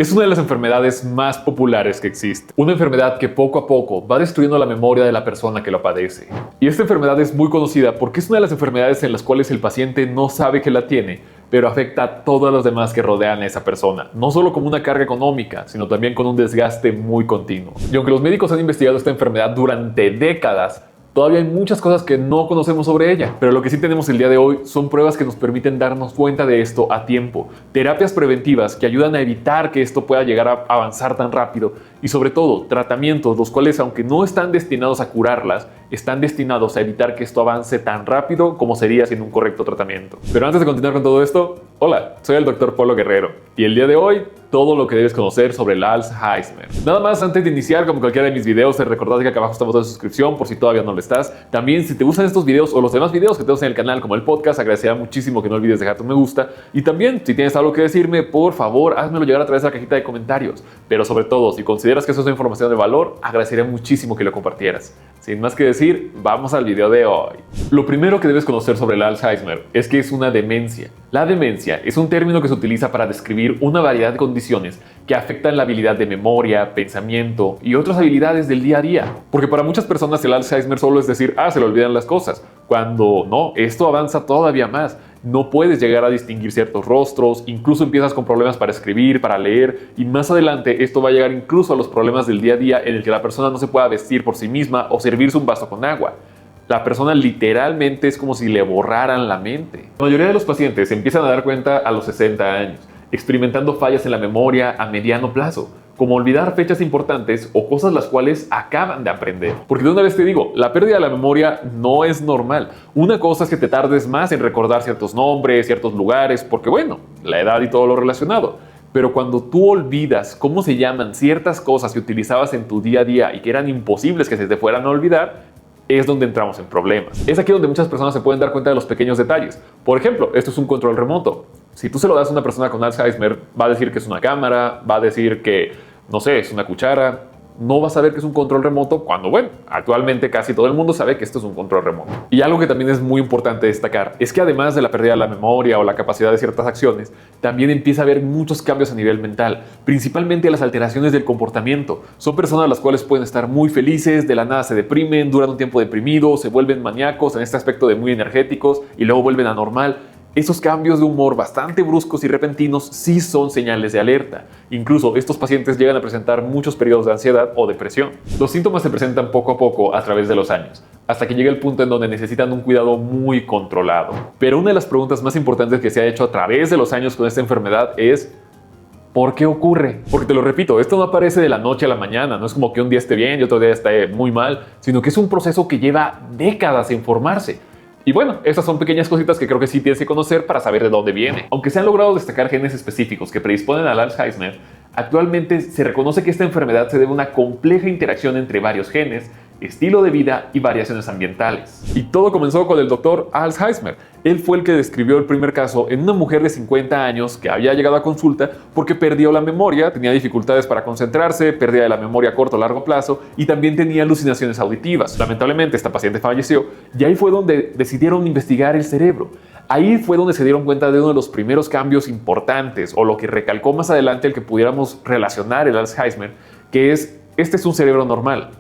Es una de las enfermedades más populares que existe. Una enfermedad que poco a poco va destruyendo la memoria de la persona que la padece. Y esta enfermedad es muy conocida porque es una de las enfermedades en las cuales el paciente no sabe que la tiene, pero afecta a todos los demás que rodean a esa persona. No solo como una carga económica, sino también con un desgaste muy continuo. Y aunque los médicos han investigado esta enfermedad durante décadas, todavía hay muchas cosas que no conocemos sobre ella, pero lo que sí tenemos el día de hoy son pruebas que nos permiten darnos cuenta de esto a tiempo, terapias preventivas que ayudan a evitar que esto pueda llegar a avanzar tan rápido y sobre todo tratamientos los cuales, aunque no están destinados a curarlas, están destinados a evitar que esto avance tan rápido como sería sin un correcto tratamiento. Pero antes de continuar con todo esto, hola, soy el Dr. Polo Guerrero y el día de hoy todo lo que debes conocer sobre el Alzheimer. Nada más antes de iniciar, como cualquiera de mis videos, te recordad que acá abajo está el botón de suscripción por si todavía no lo estás. También si te gustan estos videos o los demás videos que tenemos en el canal como el podcast, agradecería muchísimo que no olvides dejar tu me gusta. Y también si tienes algo que decirme, por favor, házmelo llegar a través de la cajita de comentarios. Pero sobre todo, si consideras que eso es una información de valor, agradecería muchísimo que lo compartieras. Sin más que decir, vamos al video de hoy. Lo primero que debes conocer sobre el Alzheimer es que es una demencia. La demencia es un término que se utiliza para describir una variedad de condiciones que afectan la habilidad de memoria, pensamiento y otras habilidades del día a día. Porque para muchas personas el Alzheimer solo es decir, se le olvidan las cosas, cuando no, esto avanza todavía más. No puedes llegar a distinguir ciertos rostros, incluso empiezas con problemas para escribir, para leer, y más adelante esto va a llegar incluso a los problemas del día a día en el que la persona no se pueda vestir por sí misma o servirse un vaso con agua. La persona literalmente es como si le borraran la mente. La mayoría de los pacientes se empiezan a dar cuenta a los 60 años, experimentando fallas en la memoria a mediano plazo, como olvidar fechas importantes o cosas las cuales acaban de aprender. Porque de una vez te digo, la pérdida de la memoria no es normal. Una cosa es que te tardes más en recordar ciertos nombres, ciertos lugares, porque bueno, la edad y todo lo relacionado. Pero cuando tú olvidas cómo se llaman ciertas cosas que utilizabas en tu día a día y que eran imposibles que se te fueran a olvidar, es donde entramos en problemas. Es aquí donde muchas personas se pueden dar cuenta de los pequeños detalles. Por ejemplo, esto es un control remoto. Si tú se lo das a una persona con Alzheimer, va a decir que es una cámara, va a decir que, no sé, es una cuchara. No vas a saber que es un control remoto cuando, bueno, actualmente casi todo el mundo sabe que esto es un control remoto. Y algo que también es muy importante destacar es que además de la pérdida de la memoria o la capacidad de ciertas acciones, también empieza a haber muchos cambios a nivel mental, principalmente las alteraciones del comportamiento. Son personas las cuales pueden estar muy felices, de la nada se deprimen, duran un tiempo deprimidos, se vuelven maníacos en este aspecto de muy energéticos y luego vuelven a normal. Esos cambios de humor bastante bruscos y repentinos sí son señales de alerta. Incluso estos pacientes llegan a presentar muchos periodos de ansiedad o depresión. Los síntomas se presentan poco a poco a través de los años, hasta que llega el punto en donde necesitan un cuidado muy controlado. Pero una de las preguntas más importantes que se ha hecho a través de los años con esta enfermedad es ¿por qué ocurre? Porque te lo repito, esto no aparece de la noche a la mañana, no es como que un día esté bien y otro día esté muy mal, sino que es un proceso que lleva décadas en formarse. Y bueno, estas son pequeñas cositas que creo que sí tienes que conocer para saber de dónde viene. Aunque se han logrado destacar genes específicos que predisponen al Alzheimer, actualmente se reconoce que esta enfermedad se debe a una compleja interacción entre varios genes, estilo de vida y variaciones ambientales. Y todo comenzó con el doctor Alzheimer. Él fue el que describió el primer caso en una mujer de 50 años que había llegado a consulta porque perdió la memoria, tenía dificultades para concentrarse, pérdida de la memoria a corto o largo plazo y también tenía alucinaciones auditivas. Lamentablemente esta paciente falleció y ahí fue donde decidieron investigar el cerebro. Ahí fue donde se dieron cuenta de uno de los primeros cambios importantes o lo que recalcó más adelante el que pudiéramos relacionar el Alzheimer, que es, este es un cerebro normal.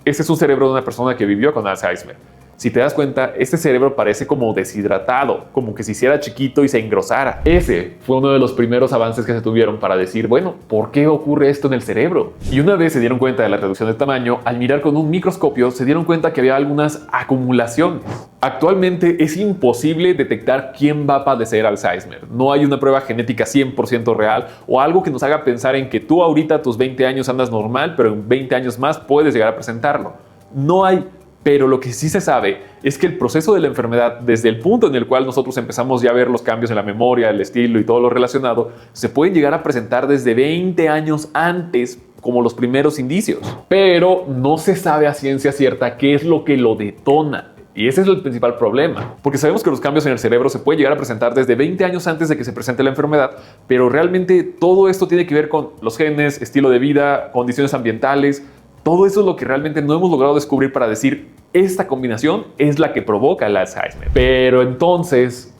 Este es un cerebro de una persona que vivió con Alzheimer. Si te das cuenta, este cerebro parece como deshidratado, como que se hiciera chiquito y se engrosara. Ese fue uno de los primeros avances que se tuvieron para decir, bueno, ¿por qué ocurre esto en el cerebro? Y una vez se dieron cuenta de la reducción de tamaño, al mirar con un microscopio se dieron cuenta que había algunas acumulaciones. Actualmente es imposible detectar quién va a padecer Alzheimer. No hay una prueba genética 100% real o algo que nos haga pensar en que tú ahorita a tus 20 años andas normal, pero en 20 años más puedes llegar a presentarlo. No hay. Pero lo que sí se sabe es que el proceso de la enfermedad, desde el punto en el cual nosotros empezamos ya a ver los cambios en la memoria, el estilo y todo lo relacionado, se pueden llegar a presentar desde 20 años antes como los primeros indicios. Pero no se sabe a ciencia cierta qué es lo que lo detona. Y ese es el principal problema, porque sabemos que los cambios en el cerebro se pueden llegar a presentar desde 20 años antes de que se presente la enfermedad, pero realmente todo esto tiene que ver con los genes, estilo de vida, condiciones ambientales. Todo eso es lo que realmente no hemos logrado descubrir para decir esta combinación es la que provoca el Alzheimer. Pero entonces,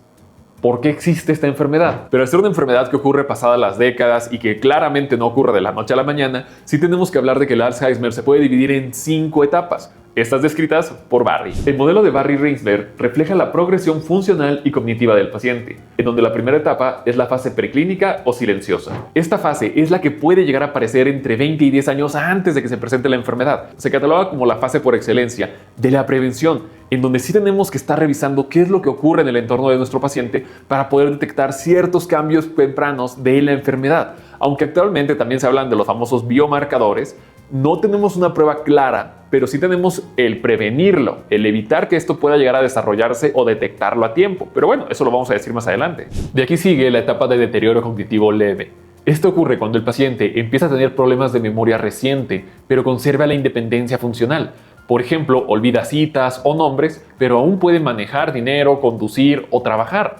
por qué existe esta enfermedad. Pero al ser una enfermedad que ocurre pasadas las décadas y que claramente no ocurre de la noche a la mañana, sí tenemos que hablar de que el Alzheimer se puede dividir en 5 etapas. Estas descritas por Barry. El modelo de Barry-Reinsberg refleja la progresión funcional y cognitiva del paciente, en donde la primera etapa es la fase preclínica o silenciosa. Esta fase es la que puede llegar a aparecer entre 20 y 10 años antes de que se presente la enfermedad. Se cataloga como la fase por excelencia de la prevención, en donde sí tenemos que estar revisando qué es lo que ocurre en el entorno de nuestro paciente para poder detectar ciertos cambios tempranos de la enfermedad. Aunque actualmente también se hablan de los famosos biomarcadores, no tenemos una prueba clara, pero sí tenemos el prevenirlo, el evitar que esto pueda llegar a desarrollarse o detectarlo a tiempo. Pero bueno, eso lo vamos a decir más adelante. De aquí sigue la etapa de deterioro cognitivo leve. Esto ocurre cuando el paciente empieza a tener problemas de memoria reciente, pero conserva la independencia funcional. Por ejemplo, olvida citas o nombres, pero aún puede manejar dinero, conducir o trabajar.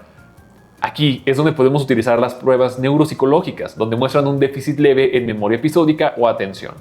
Aquí es donde podemos utilizar las pruebas neuropsicológicas, donde muestran un déficit leve en memoria episódica o atención.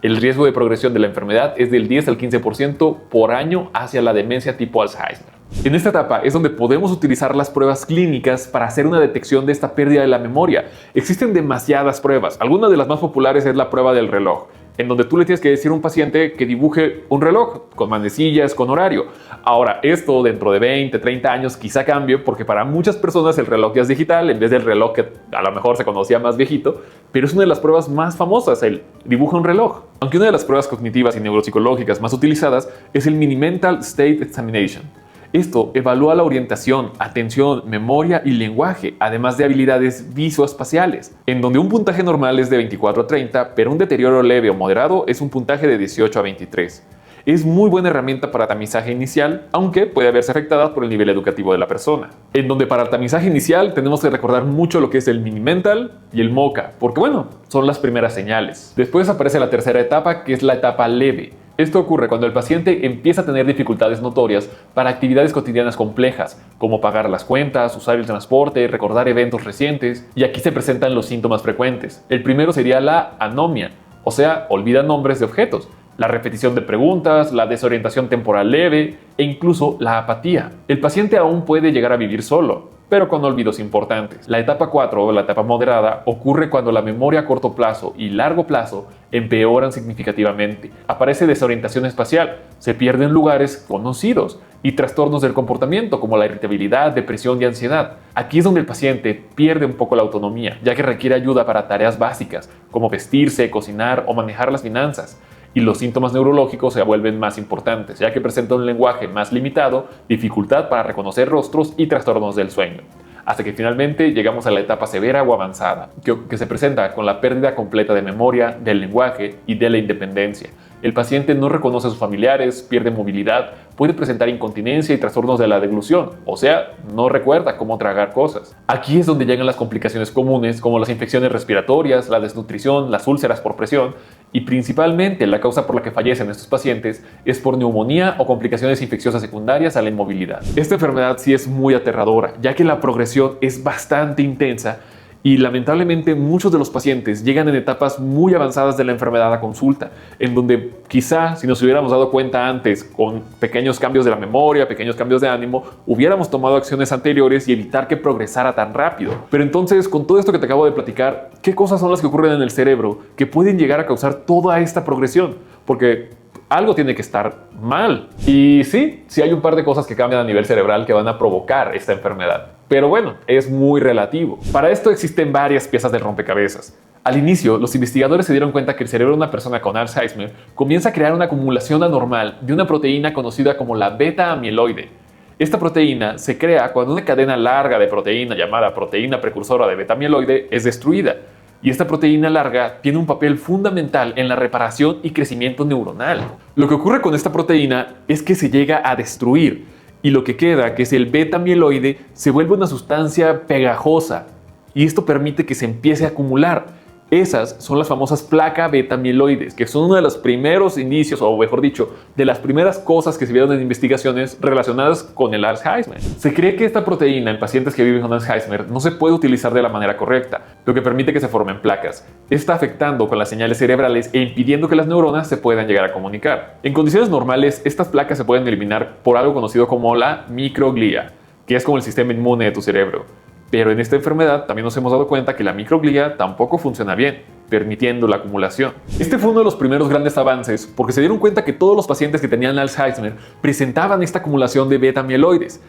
El riesgo de progresión de la enfermedad es del 10 al 15% por año hacia la demencia tipo Alzheimer. En esta etapa es donde podemos utilizar las pruebas clínicas para hacer una detección de esta pérdida de la memoria. Existen demasiadas pruebas. Algunas de las más populares es la prueba del reloj, en donde tú le tienes que decir a un paciente que dibuje un reloj con manecillas, con horario. Ahora, esto dentro de 20, 30 años quizá cambie, porque para muchas personas el reloj ya es digital en vez del reloj que a lo mejor se conocía más viejito, pero es una de las pruebas más famosas, el dibuja un reloj. Aunque una de las pruebas cognitivas y neuropsicológicas más utilizadas es el Mini Mental State Examination. Esto evalúa la orientación, atención, memoria y lenguaje, además de habilidades visoespaciales, en donde un puntaje normal es de 24 a 30, pero un deterioro leve o moderado es un puntaje de 18 a 23. Es muy buena herramienta para tamizaje inicial, aunque puede verse afectada por el nivel educativo de la persona. En donde para el tamizaje inicial tenemos que recordar mucho lo que es el Mini Mental y el MoCA, porque bueno, son las primeras señales. Después aparece la tercera etapa, que es la etapa leve. Esto ocurre cuando el paciente empieza a tener dificultades notorias para actividades cotidianas complejas, como pagar las cuentas, usar el transporte, recordar eventos recientes, y aquí se presentan los síntomas frecuentes. El primero sería la anomia, o sea, olvida nombres de objetos, la repetición de preguntas, la desorientación temporal leve e incluso la apatía. El paciente aún puede llegar a vivir solo, pero con olvidos importantes. La etapa 4 o la etapa moderada ocurre cuando la memoria a corto plazo y largo plazo empeoran significativamente. Aparece desorientación espacial, se pierden lugares conocidos y trastornos del comportamiento como la irritabilidad, depresión y ansiedad. Aquí es donde el paciente pierde un poco la autonomía, ya que requiere ayuda para tareas básicas como vestirse, cocinar o manejar las finanzas. Y los síntomas neurológicos se vuelven más importantes, ya que presenta un lenguaje más limitado, dificultad para reconocer rostros y trastornos del sueño. Hasta que finalmente llegamos a la etapa severa o avanzada, que se presenta con la pérdida completa de memoria, del lenguaje y de la independencia. El paciente no reconoce a sus familiares, pierde movilidad, puede presentar incontinencia y trastornos de la deglución, o sea, no recuerda cómo tragar cosas. Aquí es donde llegan las complicaciones comunes como las infecciones respiratorias, la desnutrición, las úlceras por presión y principalmente la causa por la que fallecen estos pacientes es por neumonía o complicaciones infecciosas secundarias a la inmovilidad. Esta enfermedad sí es muy aterradora, ya que la progresión es bastante intensa y lamentablemente muchos de los pacientes llegan en etapas muy avanzadas de la enfermedad a consulta, en donde quizá si nos hubiéramos dado cuenta antes con pequeños cambios de la memoria, pequeños cambios de ánimo, hubiéramos tomado acciones anteriores y evitar que progresara tan rápido. Pero entonces, con todo esto que te acabo de platicar, ¿qué cosas son las que ocurren en el cerebro que pueden llegar a causar toda esta progresión? Porque algo tiene que estar mal. Y sí hay un par de cosas que cambian a nivel cerebral que van a provocar esta enfermedad. Pero bueno, es muy relativo. Para esto existen varias piezas del rompecabezas. Al inicio, los investigadores se dieron cuenta que el cerebro de una persona con Alzheimer comienza a crear una acumulación anormal de una proteína conocida como la beta-amiloide. Esta proteína se crea cuando una cadena larga de proteína llamada proteína precursora de beta-amiloide es destruida. Y esta proteína larga tiene un papel fundamental en la reparación y crecimiento neuronal. Lo que ocurre con esta proteína es que se llega a destruir y lo que queda, que es el beta-amiloide, se vuelve una sustancia pegajosa y esto permite que se empiece a acumular. Esas son las famosas placas beta-amiloides, que son uno de los primeros indicios, o mejor dicho, de las primeras cosas que se vieron en investigaciones relacionadas con el Alzheimer. Se cree que esta proteína en pacientes que viven con Alzheimer no se puede utilizar de la manera correcta, lo que permite que se formen placas. Está afectando con las señales cerebrales e impidiendo que las neuronas se puedan llegar a comunicar. En condiciones normales, estas placas se pueden eliminar por algo conocido como la microglía. que es como el sistema inmune de tu cerebro. Pero en esta enfermedad también nos hemos dado cuenta que la microglia tampoco funciona bien, permitiendo la acumulación. Este fue uno de los primeros grandes avances porque se dieron cuenta que todos los pacientes que tenían Alzheimer presentaban esta acumulación de beta amiloides.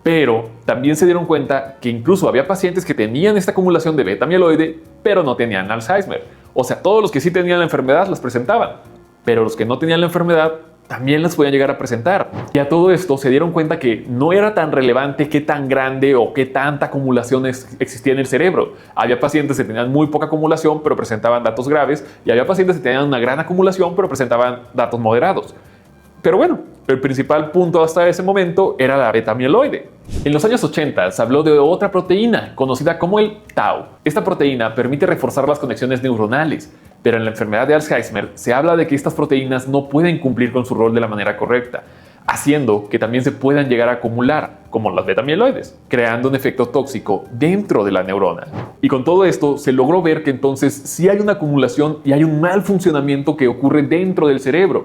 Pero también se dieron cuenta que incluso había pacientes que tenían esta acumulación de beta amiloide, pero no tenían Alzheimer. O sea, todos los que sí tenían la enfermedad las presentaban, pero los que no tenían la enfermedad también las podían llegar a presentar. Y a todo esto se dieron cuenta que no era tan relevante qué tan grande o qué tanta acumulación existía en el cerebro. Había pacientes que tenían muy poca acumulación pero presentaban datos graves, y había pacientes que tenían una gran acumulación pero presentaban datos moderados. Pero bueno, el principal punto hasta ese momento era la beta amiloide. En los años 80 se habló de otra proteína conocida como el tau. Esta proteína permite reforzar las conexiones neuronales, pero en la enfermedad de Alzheimer se habla de que estas proteínas no pueden cumplir con su rol de la manera correcta, haciendo que también se puedan llegar a acumular, como las beta amiloides, creando un efecto tóxico dentro de la neurona. Y con todo esto se logró ver que entonces sí hay una acumulación y hay un mal funcionamiento que ocurre dentro del cerebro.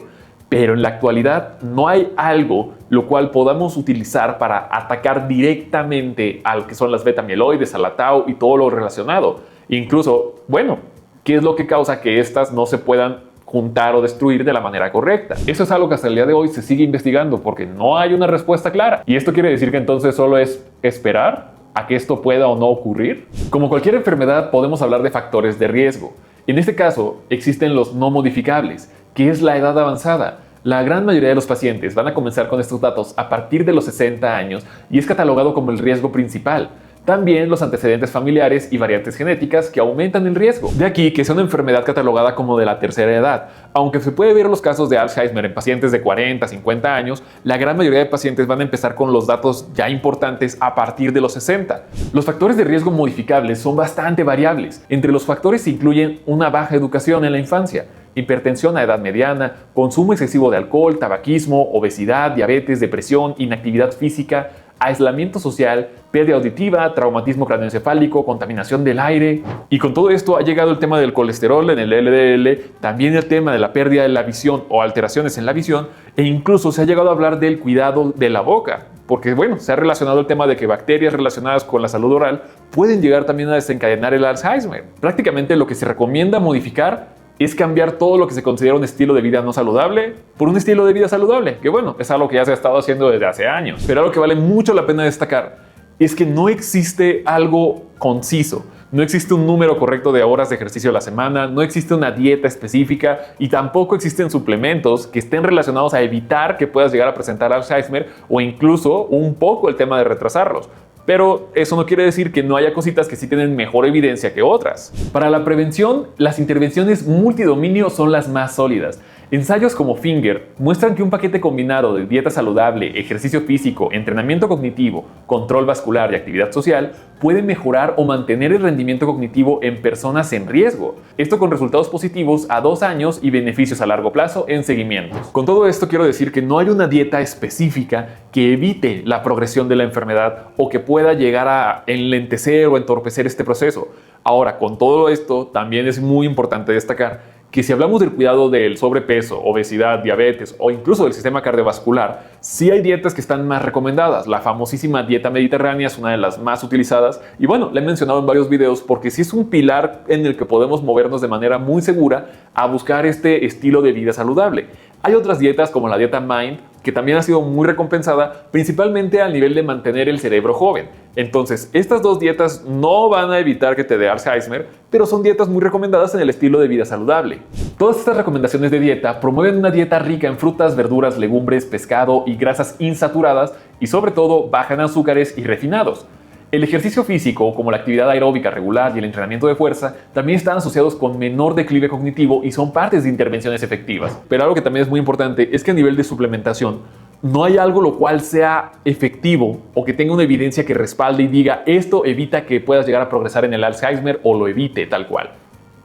Pero en la actualidad no hay algo lo cual podamos utilizar para atacar directamente a lo que son las beta amiloides, a la tau y todo lo relacionado. Incluso, bueno, ¿qué es lo que causa que estas no se puedan juntar o destruir de la manera correcta? Eso es algo que hasta el día de hoy se sigue investigando porque no hay una respuesta clara. ¿Y esto quiere decir que entonces solo es esperar a que esto pueda o no ocurrir? Como cualquier enfermedad, podemos hablar de factores de riesgo. En este caso, existen los no modificables, que es la edad avanzada. La gran mayoría de los pacientes van a comenzar con estos datos a partir de los 60 años y es catalogado como el riesgo principal. También los antecedentes familiares y variantes genéticas que aumentan el riesgo. De aquí que sea una enfermedad catalogada como de la tercera edad. Aunque se puede ver los casos de Alzheimer en pacientes de 40, 50 años, la gran mayoría de pacientes van a empezar con los datos ya importantes a partir de los 60. Los factores de riesgo modificables son bastante variables. Entre los factores se incluyen una baja educación en la infancia, hipertensión a edad mediana, consumo excesivo de alcohol, tabaquismo, obesidad, diabetes, depresión, inactividad física, aislamiento social, pérdida auditiva, traumatismo craneoencefálico, contaminación del aire. Y con todo esto ha llegado el tema del colesterol en el LDL, también el tema de la pérdida de la visión o alteraciones en la visión, e incluso se ha llegado a hablar del cuidado de la boca, porque bueno, se ha relacionado el tema de que bacterias relacionadas con la salud oral pueden llegar también a desencadenar el Alzheimer. Prácticamente lo que se recomienda modificar es cambiar todo lo que se considera un estilo de vida no saludable por un estilo de vida saludable, que bueno, es algo que ya se ha estado haciendo desde hace años. Pero algo que vale mucho la pena destacar es que no existe algo conciso, no existe un número correcto de horas de ejercicio a la semana, no existe una dieta específica y tampoco existen suplementos que estén relacionados a evitar que puedas llegar a presentar Alzheimer o incluso un poco el tema de retrasarlos. Pero eso no quiere decir que no haya cositas que sí tienen mejor evidencia que otras. Para la prevención, las intervenciones multidominio son las más sólidas. Ensayos como Finger muestran que un paquete combinado de dieta saludable, ejercicio físico, entrenamiento cognitivo, control vascular y actividad social puede mejorar o mantener el rendimiento cognitivo en personas en riesgo. Esto con resultados positivos a 2 años y beneficios a largo plazo en seguimientos. Con todo esto quiero decir que no hay una dieta específica que evite la progresión de la enfermedad o que pueda llegar a enlentecer o entorpecer este proceso. Ahora, con todo esto, también es muy importante destacar que si hablamos del cuidado del sobrepeso, obesidad, diabetes o incluso del sistema cardiovascular, sí hay dietas que están más recomendadas. La famosísima dieta mediterránea es una de las más utilizadas y bueno, la he mencionado en varios videos porque sí es un pilar en el que podemos movernos de manera muy segura a buscar este estilo de vida saludable. Hay otras dietas como la dieta Mind que también ha sido muy recompensada, principalmente al nivel de mantener el cerebro joven. Entonces, estas dos dietas no van a evitar que te dé Alzheimer, pero son dietas muy recomendadas en el estilo de vida saludable. Todas estas recomendaciones de dieta promueven una dieta rica en frutas, verduras, legumbres, pescado y grasas insaturadas y sobre todo baja en azúcares y refinados. El ejercicio físico, como la actividad aeróbica regular y el entrenamiento de fuerza, también están asociados con menor declive cognitivo y son partes de intervenciones efectivas. Pero algo que también es muy importante es que a nivel de suplementación no hay algo lo cual sea efectivo o que tenga una evidencia que respalde y diga esto evita que puedas llegar a progresar en el Alzheimer o lo evite tal cual.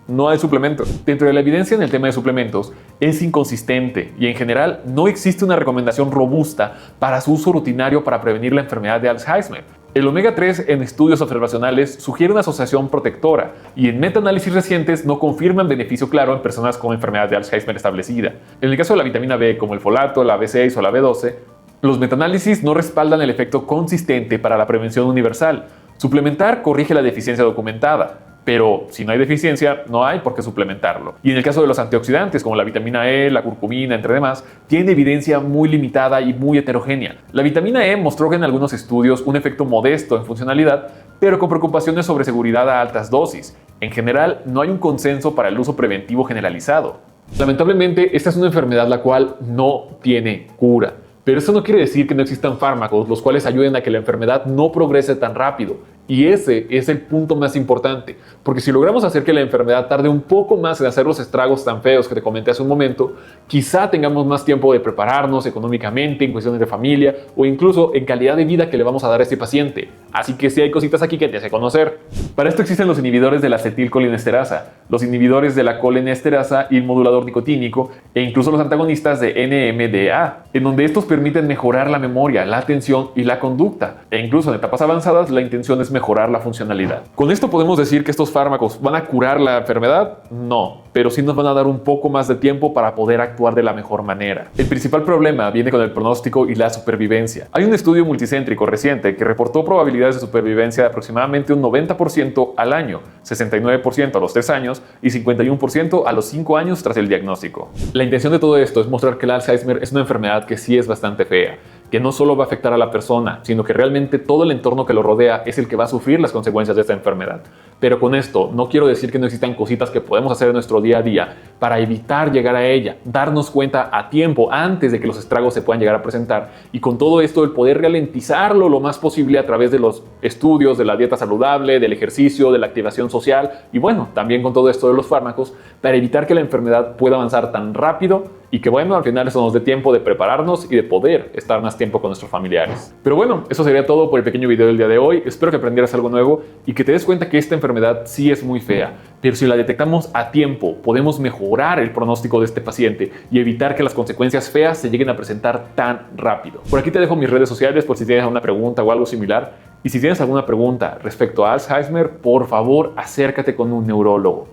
No hay suplementos. Dentro de la evidencia en el tema de suplementos es inconsistente y en general no existe una recomendación robusta para su uso rutinario para prevenir la enfermedad de Alzheimer. El omega 3 en estudios observacionales sugiere una asociación protectora y en metaanálisis recientes no confirman beneficio claro en personas con enfermedad de Alzheimer establecida. En el caso de la vitamina B, como el folato, la B6 o la B12, Los metaanálisis no respaldan el efecto consistente para la prevención universal. Suplementar corrige la deficiencia documentada, pero si no hay deficiencia, no hay por qué suplementarlo. Y en el caso de los antioxidantes, como la vitamina E, la curcumina, entre demás, tienen evidencia muy limitada y muy heterogénea. La vitamina E mostró en algunos estudios un efecto modesto en funcionalidad, pero con preocupaciones sobre seguridad a altas dosis. En general, no hay un consenso para el uso preventivo generalizado. Lamentablemente, esta es una enfermedad la cual no tiene cura. Pero eso no quiere decir que no existan fármacos los cuales ayuden a que la enfermedad no progrese tan rápido. Y ese es el punto más importante, porque si logramos hacer que la enfermedad tarde un poco más en hacer los estragos tan feos que te comenté hace un momento, quizá tengamos más tiempo de prepararnos económicamente, en cuestiones de familia o incluso en calidad de vida que le vamos a dar a este paciente. Así que sí hay cositas aquí que te hace conocer. Para esto existen los inhibidores de la acetilcolinesterasa, los inhibidores de la colinesterasa y el modulador nicotínico e incluso los antagonistas de NMDA, en donde estos permiten mejorar la memoria, la atención y la conducta. E incluso en etapas avanzadas la intención es mejorar la funcionalidad. ¿Con esto podemos decir que estos fármacos van a curar la enfermedad? No, pero sí nos van a dar un poco más de tiempo para poder actuar de la mejor manera. El principal problema viene con el pronóstico y la supervivencia. Hay un estudio multicéntrico reciente que reportó probabilidades de supervivencia de aproximadamente un 90% al año, 69% a los 3 años y 51% a los 5 años tras el diagnóstico. La intención de todo esto es mostrar que el Alzheimer es una enfermedad que sí es bastante fea, que no solo va a afectar a la persona, sino que realmente todo el entorno que lo rodea es el que va a sufrir las consecuencias de esta enfermedad. Pero con esto no quiero decir que no existan cositas que podemos hacer en nuestro día a día para evitar llegar a ella, darnos cuenta a tiempo antes de que los estragos se puedan llegar a presentar y con todo esto el poder ralentizarlo lo más posible a través de los estudios, de la dieta saludable, del ejercicio, de la activación social y bueno, también con todo esto de los fármacos para evitar que la enfermedad pueda avanzar tan rápido y que bueno, al final eso nos dé tiempo de prepararnos y de poder estar más tiempo con nuestros familiares. Pero bueno, eso sería todo por el pequeño video del día de hoy. Espero que aprendieras algo nuevo y que te des cuenta que esta enfermedad sí es muy fea, pero si la detectamos a tiempo, podemos mejorar el pronóstico de este paciente y evitar que las consecuencias feas se lleguen a presentar tan rápido. Por aquí te dejo mis redes sociales por si tienes alguna pregunta o algo similar. Y si tienes alguna pregunta respecto a Alzheimer, por favor, acércate con un neurólogo.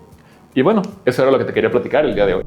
Y bueno, eso era lo que te quería platicar el día de hoy.